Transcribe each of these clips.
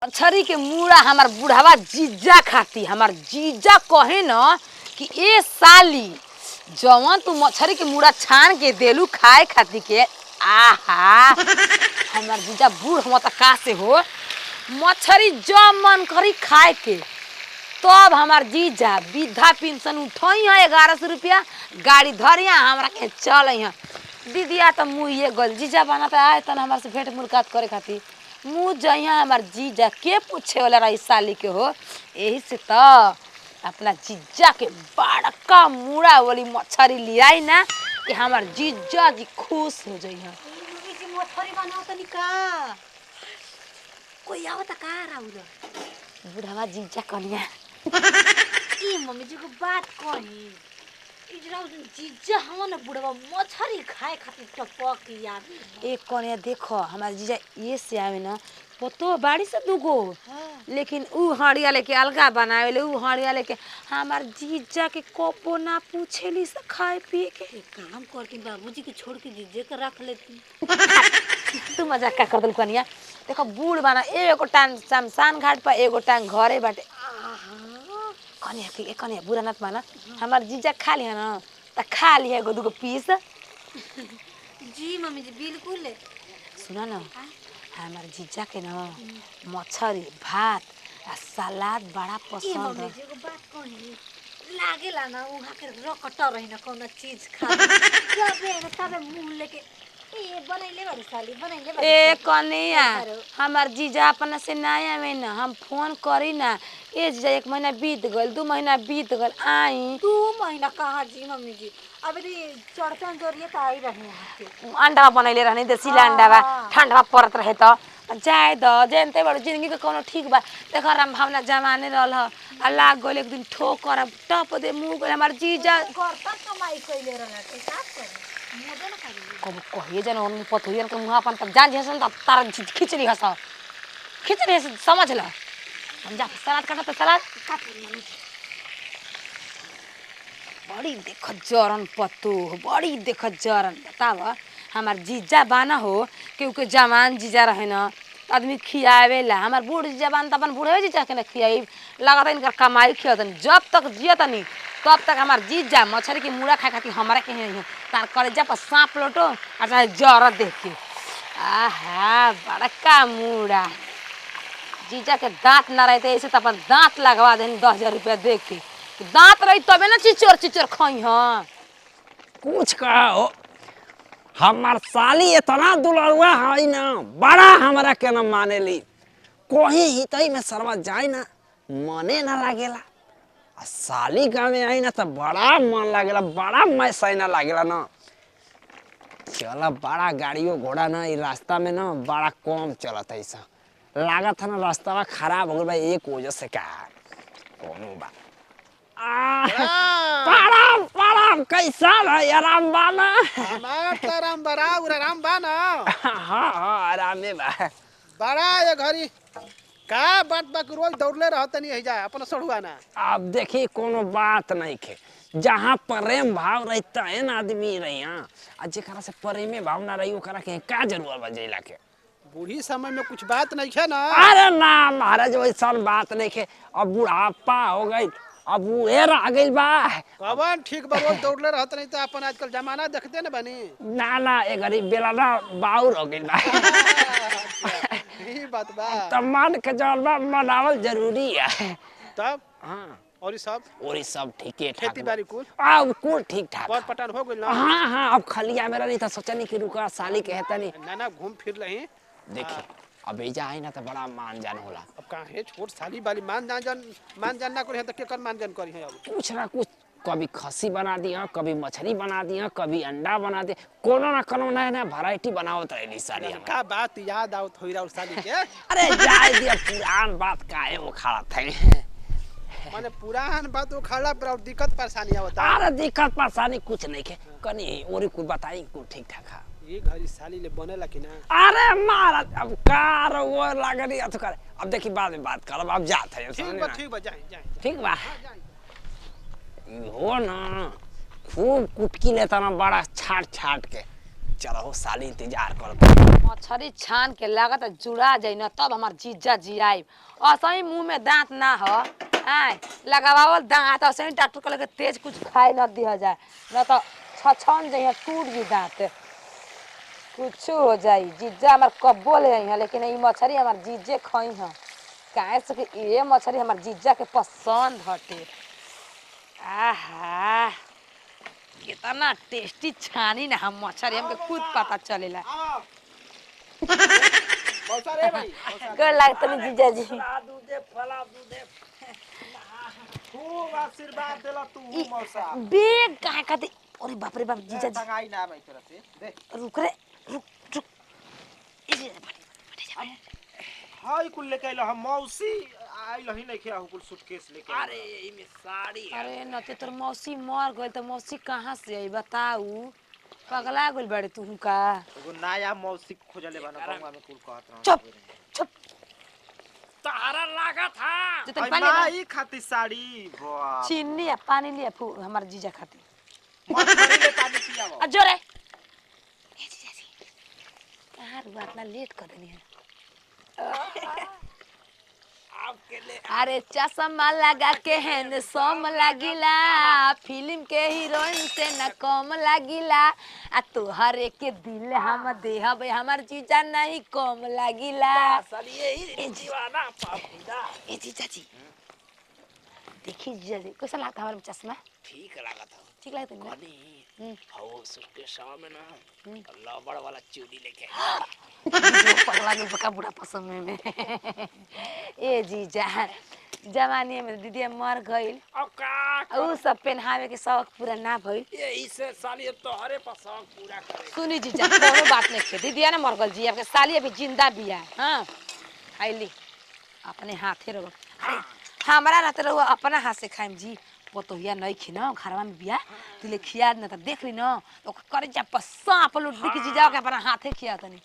मछरी के मुड़ा हमार बुढ़ावा जीजा खाती हमार जीजा कहे न कि ए साली जवन तू मछरी के मुड़ा छान के देलू खाए खाती के आहा हमार जीजा बूढ़ हम का से हो मछरी जब मन करी खाए के तब हमार जीजा वृद्धा पेंशन उठई है 1100 रुपया गाड़ी धरिया हमरा के चल यहाँ दीदिया तो मुँह गल जीजा बनाता आए तन हमारे से भेंट मुलाकात करे खातिर मुँह जइया हमार जीजा के पूछे वाला रही साली के हो यही से तो अपना जीजा के बड़का मुड़ा वाली मछरी लियाई ना कि हमार जीजा जी खुश हो जइया। मछरी बनाओ तनी का कोई आवता का राउल बुढ़ावा जीजा कनिया ई मम्मी जी को बात कही इजरा जीजा हम ना बुढ़वा मछरी खाए खातिर टपक याद एक कनिया देखो हमार जीजा ये से आवे ना पतो बाड़ी से दुगो लेकिन ऊ हड़िया लेके अलगा बनावेले ऊ हड़िया लेके हमार जीजा के कोपो ना पूछेली से खाए पिए के काम करके बाबूजी के छोड़ के जीजे के रख लेती तू मजाक का कर दल कनिया देखो बूढ़ बना एगो टांग शमशान घाट पर एगो टांग घरे बाटे कनिया के कनिया बुरा मत माना हमार जीजा खा लिया ना त खा लिया एगो दुगो पीस जी मम्मी जी बिल्कुल सुना ना हमार जीजा के ना मछरी भात आ सलाद बड़ा पसंद है। मम्मी जी को बात कही लागेला ना उहा के रकट रही ना कोनो चीज खा तबे मुंह लेके ए बनैले बड़ी साली बनैले बड़ी ए कनिया हमार जीजा अपना से नया में ना हम फोन करी ना ए जीजा 1 महीना बीत गल 2 महीना बीत गल आई 2 महीना कहाँ जी मम्मी जी अभी चढ़ते जोरिए तो आई रहे हैं अंडा बनैले रहने देसी अंडा बा ठंडा पड़त रहे तो जाए द जानते बड़ जिंदगी के कोनो ठीक बा देखो राम भावना जमाने रहल आ लाग गल एक दिन ठोकर टप दे मुंह गल हमार जीजा करता कमाई कइले रहल का करे मजे ना करी कब कहिए जन उन पथुरियन के मुंह अपन तब जान जैसन तब तार खिचड़ी समझ ल हम जा सलाद काटा तो सलाद काट मम्मी बड़ी देख जरन पत्तू बड़ी देख जरन बताव हमार जीजा बाना हो क्योंकि जवान जीजा रहे न आदमी खियावेला हमार बूढ़ जीजा बान त अपन बूढ़े जीजा के न खियाई लगता इनकर कमाई खियातन जब तक जियतनी तब तक हमार जीजा मछली के मुड़ा खाए खातिर हमारे के हैं तार कलेजा पर सांप लोटो और चाहे जर देख के आहा बड़का मुड़ा जीजा के दांत ना रहते ऐसे तो अपन दांत लगवा देनी 10,000 रुपया दे के दांत रही तबे ना चिचोर खाई हाँ कुछ कहो हमार साली इतना दुलरुआ है ना बड़ा हमरा के न मानेली कोही हितई में सरवा जाए ना मने ना लागेला आ साली गाँव में आई ना तो बड़ा मन लागेला बड़ा मैसैना लागेला ना चला बड़ा गाड़ियों घोड़ा ना ई रास्ता में ना बड़ा कम चलत है ऐसा लागत है ना रास्ता खराब हो गया एक वजह से का कोनो बा परम परम कैसा भाई आराम बाना हमार त आराम बड़ा और आराम बाना हाँ हाँ आराम में बा बड़ा ये घरी का बात बा रोज दौड़ले रहत नहीं है जा अपन सड़ुआ ना अब देखी कोनो बात नहीं के जहाँ प्रेम भाव रहता है ना आदमी रही आ जेकरा से प्रेमे भाव ना रही ओकरा के का जरूरत बजेला के बूढ़ी समय में कुछ बात नहीं है ना अरे ना महाराज वैसा बात नहीं के अब बुढ़ापा हो गई अब उहेर आ गई बा कवन ठीक बा रोज दौड़ले रहत नहीं तो अपन आजकल जमाना देखते ना बनी ना ए गरीब बेला ना बाउर हो गई बा यही बात बा तो मन के जौन बा मनावल जरूरी है तब हाँ और ये सब ठीक है खेती बाड़ी कुल अब कुल ठीक ठाक बहुत पटान हो गइल ना हाँ अब खलिया मेरा नहीं था सोचनी कि रुका साली के हेता नहीं नाना घूम फिर लही देखी अब एजा आई ना तो बड़ा मान जान होला अब काहे छोट साली वाली मान जान ना करी तो केकर मान जान करी है अब कुछ ना कुछ कभी खस्सी बना दिया कभी मछली बना दिया कभी अंडा बना दिया कोनो ना कोनो नया वैरायटी बनावत रहली साली हम का बात याद आवत होई और साली के अरे जाए दिया पुरान बात काहे वो खड़ा थे माने पुरान बात वो खड़ा पर और दिक्कत परेशानी आवता अरे दिक्कत परेशानी कुछ नहीं के कनी और कुछ बताई कुछ ठीक ठाक है ये घरी साली ले बनेला कि ना अरे महाराज अब कार वो लागनी तो करे अब देखी बाद में बात करब अब जात है ठीक बा जाए ठीक बा हो ना खूब कुटकी लेता ना बड़ा छाट के चलो साली इंतजार कर। मछरी छान के लागत जुड़ा जाई न तब हमार जीजा जियाई। असही मुंह में दांत ना हो आय लगावल दांत असही डॉक्टर कहले के तेज कुछ खाए न दिया जाए न तो छछन जइया टूट जी दांत कुछ हो जाई। जीजा हमार कब्बो ले आई लेकिन ई मछरी हमार जीजे खई ह काहे से कि ये मछरी हमार जीजा के पसंद हटे। आहा कितना टेस्टी छानी ना हम मछरी हमके खुद पता चलेला। मौसा रे भाई कर लागत नहीं जीजा जी। फला दूधे खूब आशीर्वाद देला तू मौसा। बेग काहे खाती अरे बाप रे बाप जीजा जी टंगाई ना भाई तेरा से दे रुक रे रुक रुक हाय कुल लेके आइलो हम मौसी आइलो ही नहीं खेला कुल सूटकेस लेके अरे इमे साड़ी अरे न ते तोर मौसी मर गइल त मौसी कहाँ से आई बताऊ पगला गइल बाड़े तू का। एगो नया मौसी खोजले बना गंगा में कुल कहत रहा। चुप चुप तारा लागत था जे तन आई पानी माई खाती साड़ी वाह चीनी या पानी लिया हमार जीजा खाती मछली ले पानी पियावो। आ जोरे ए जीजा जी कहाँ रुआ इतना लेट कर देनी है। आपके लिए अरे चश्मा लगा के हैंडसम लागिला फिल्म के हीरोइन से न कम लागिला आ तोहरे के दिल हम देहब हमार जीजा नहीं कम लागिला। साली यही दीवाना पापीदा ए जीजा जी देखी जीजा जी कैसा लगता हमारा चश्मा ठीक लागत था ठीक लगता है ना? कनी हो सुके शाम में ना लबड़ वाला चूड़ी लेके जो पगला गल बका बूढ़ा पसंद में ए जीजा जवानी में दीदी मर गइल अब का उ सब पहनावे के शौक पूरा ना भइल। यही से साली तोहरे पर शौक पूरा करे। सुनी जीजा कोनो बात नहीं खे दीदी ना मर गइल जी आपके साली अभी जिंदा बिया हां खाइली अपने हाथे रहो। अरे हमरा रहते रहो अपना हाथ से खाइम जी पतोहिया नहीं खी ना घरवा में बिया तिले खिया न त देख ली ना तो करे जा सांप लुटनी की जीजा के अपना हाथे खिया तनी।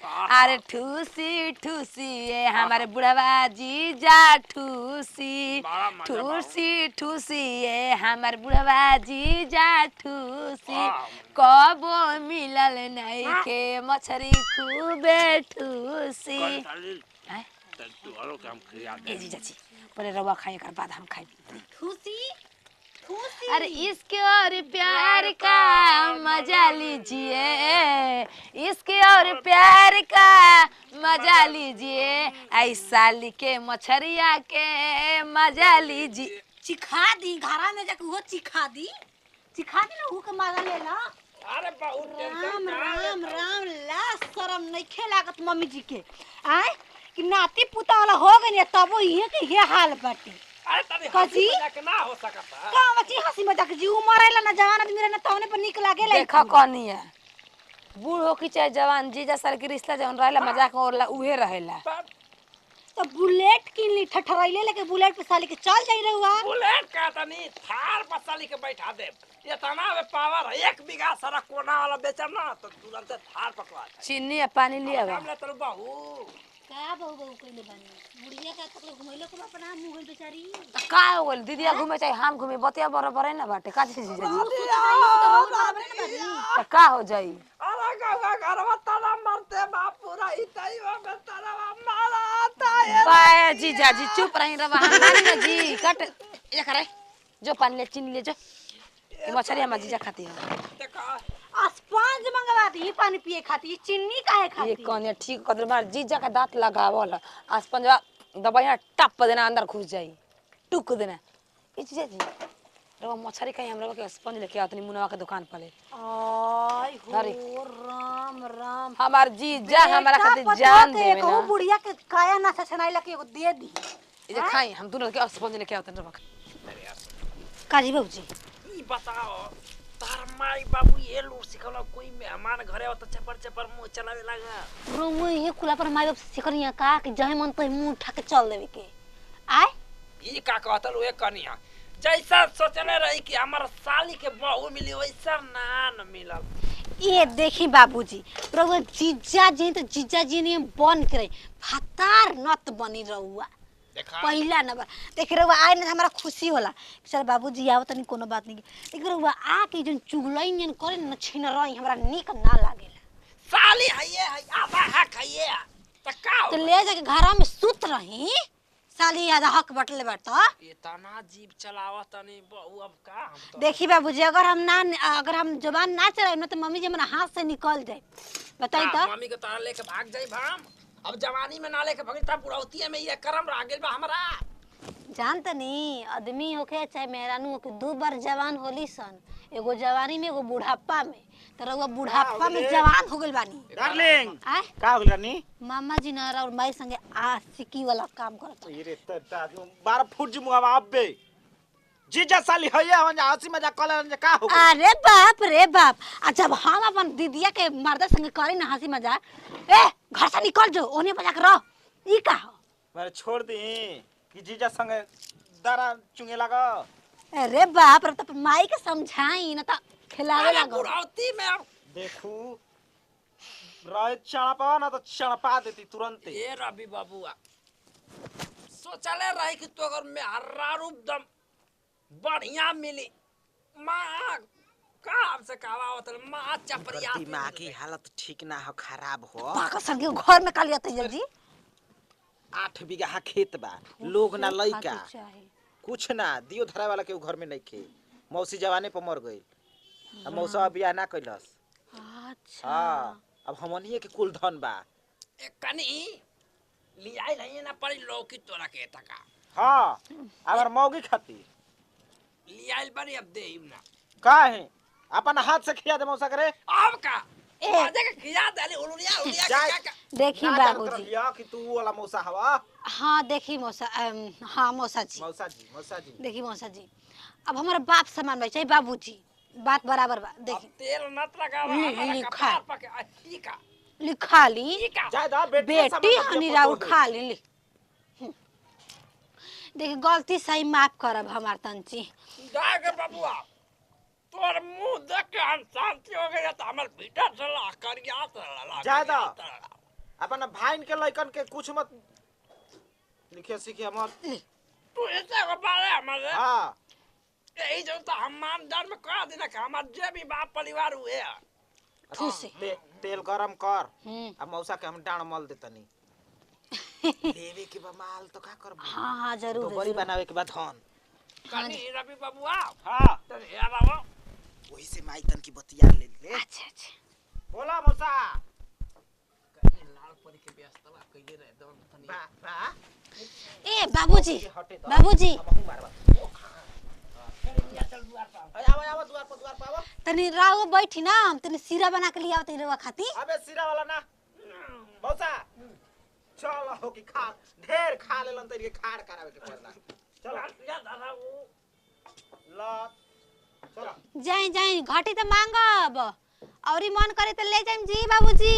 अरे ठूसी ठूसी ये हमारे बुढ़वा जीजा ठूसी ठूसी ठूसी ये हमारे बुढ़वा जीजा ठूसी कबो मिलल नहीं के मछरी खूबे ठूसी। हैं? तोहरो काम खिया ए जीजा जी पहले रवा खाइए कर बाद हम खाई। खुशी खुशी अरे इसके और प्यार का मजा लीजिए इसके और प्यार का मजा लीजिए ऐसा लिखे मछरिया के मजा लीजिए। चिखा दी घरा में जाके वो चिखा दी ना वो के मारा ले ला। अरे बहुत राम राम राम ला शरम नहीं खे लागत मम्मी जी के आए कि नाती पुता वाला हो गई तब ये के ये हाल बाटे। अरे तनी कजी? हंसी मजाक ना हो सकता का मची हंसी मजाक जी उमर आइला ना जवान आदमी रे ना तौने पर निक लागे देखा कौनी है बूढ़ हो की चाहे जवान जीजा सर के रिश्ता जौन रहेला मजाक और उहे रहेला। तो बुलेट किन ली ठठरैले लेके बुलेट पे साली के चल जाई रहुआ। बुलेट का तनी थार पर साली के बैठा दे ये तना में पावर 1 बीघा सारा कोना वाला बेचम ना तो तुरंत थार पकवा दे। चीनी या पानी लिया बा हम ले तोर बहू का बहु बहु कइले बानी बुढ़िया का तक घुमैलो के अपना मुंह गइल बेचारी। त का हो गइल दीदिया घूमे चाहे हम घूमे बतिया बराबर है ना बाटे का जीजा जी त का हो जाई। अरे गंगा घरवा तना मरते बाप पूरा इतई में तना मारा आता बाय जीजा जी चुप रही रवा हमारी ना जी कट ये करे जो पानी ले चीनी ले जो ये मछली हमार जीजा खाती है। देखा स्पंज मंगवा दी पानी पिए खाती चीनी काहे खाती। ये कौन ठीक कदर मार जीजा का दांत लगावल आसपंजवा दबाइया टप देना अंदर घुस जाई टुक देना। ए जीजा जी रवा मछली खाई हमरा के स्पंज लेके आतनी मुनवा के दुकान पर ले आय धरी। हो राम राम हमार जीजा हमरा खातिर जान देवे कहू ना बुढ़िया के काया ना छछनाइला के एगो दे दी। ये जे खाई हम दोनों के स्पंज लेके आतन रवा काजी बाबूजी ई बताओ तार माई बाबू ये लूट सिखला कोई मेहमान घरे हो तो चपर चपर मुंह चलावे लगा रोमो ये खुला पर माई बाप सिकरिया का कि जहे मन तो मुंह उठा के चल देवे के आय ई का कहतल ओए कनिया जैसा सोचले रही कि हमर साली के बहू मिली वैसा ना न मिलल। ये देखी बाबूजी रउआ जीजा जी तो जीजा जी ने बन करे फतार नत बनी रउआ देखा पहिला नंबर देख रहुआ आए ना हमरा खुशी होला चल बाबूजी आओ तनी कोनो बात नहीं देख रहुआ आ के जन चुगलई जन करे न छिन रही हमरा निक ना लागेला साली हइये है आधा हक हइये त का तो ले जाके घरा में सुत रही साली आधा हक बटले बैठ इतना जीव चलावा तनी बहू अब का हम तो देखी बाबूजी अगर हम जुबान ना चलाए ना तो मम्मी जी हमारा हाथ से निकल जाए बताई तो मम्मी के तारा लेके भाग जाई भाम अब जवानी में ना लेके भगता बुढ़ौती में ये करम रह गेल बा हमरा जानत नहीं आदमी होके चाहे मेहरानू होके 2 बार जवान होली सन एगो जवानी में एगो बुढ़ापा में तो रउआ बुढ़ापा में जवान हो गइल बानी डार्लिंग आय का होल रानी मामा जी ना और माई संगे आशिकी वाला काम करत ये रे त 12 फुट जी मुहावा अबे जीजा साली हइया हम हंसी मजाक कले का हो अरे बाप रे बाप आ जब हम अपन दीदिया के मर्दा संगे करी ना हंसी मजाक ए घर से निकल जो ओने मजाक रह ई का हो मारे छोड़ दी कि जीजा संगे दारा चुंगे लगा अरे बाप रे तो माई के समझाई ना तो खिलावे लागो बुढ़ौती में अब देखू राय चापा ना तो चढ़पा देती तुरंत ये रवि बाबूआ सोचले रही कि तो अगर मैं हर्रा रूप दम बढ़िया मिली माँ का हमसे कहवा होता माँ चपरिया दिमाग की हालत ठीक ना हो खराब हो पाका संगे घर में कालिया तैयार जी 8 बीघा खेत बा लोग ना लइका चाहे कुछ ना दियो धरा वाला के घर में नहीं खे मौसी जवाने पर मर गई अब मौसा बियाह ना कैलस अच्छा हाँ अब हमनिए के कुल धन बा एक कनी लियाई नहीं ना पड़ी लौकी तोरा के तका हाँ अगर मौगी खाती लियाई बड़ी अब दे ना का है अपन हाथ से खिया दे मौसा करे अब का ए। बाजे के खिया दे उलुरिया उलुरिया जाए। का देखी ना जानत बाबूजी रहिया कि तू वाला मौसा हवा हाँ देखी मौसा हाँ मौसा जी देखी मौसा जी अब हमारा बाप समान भाई चाहे बाबूजी बात बराबर बा अब देखी तेल नत लगावा हमारा लिखा। कपार पके अच्छी का लिखा ली ई का जाए दा बेटी बेटी हनी राउर खा ली देखी गलती सही माफ करब हमार तंची जाए के बाबूआ तोर मुंह देख के हम शांति हो गया तो हमर भीतर चला करिया चला ज्यादा। अपन भाईन के लइकन के कुछ मत लिखे सीखे मत तू ऐसे को बारे हमारे हाँ यही जो तो हम मानदार में कह देना कि हमार जे भी बाप परिवार हुए खुशी तेल गरम कर हम्म अब मौसा के हम डांड मल देतनी लेवे के बा माल तो का करबो हाँ हाँ तो जरूर बड़ी बनावे के बाद धन कनी रवि बाबूआ हाँ तो यार आओ वही से माई तन की बतिया ले ले अच्छा अच्छा बोला मौसा कनी लाल परी के व्यस्त बा कइले रहे दम तनी बा बा ए बाबूजी हटे तो बाबूजी हम मारबा चल दुआर पर आवा द्वार पर आवा तनी राव बैठी ना हम तनी सीरा बना के लिया तनी रवा खाती अबे सिरा वाला ना मौसा चल हो कि खा ढेर खा लेलन तरी के खाड़ करावे के पड़ला चल या दादा वो ला चल जाए जाए घाटी तो मांगब औरी मन करे तो ले जाइम जी बाबूजी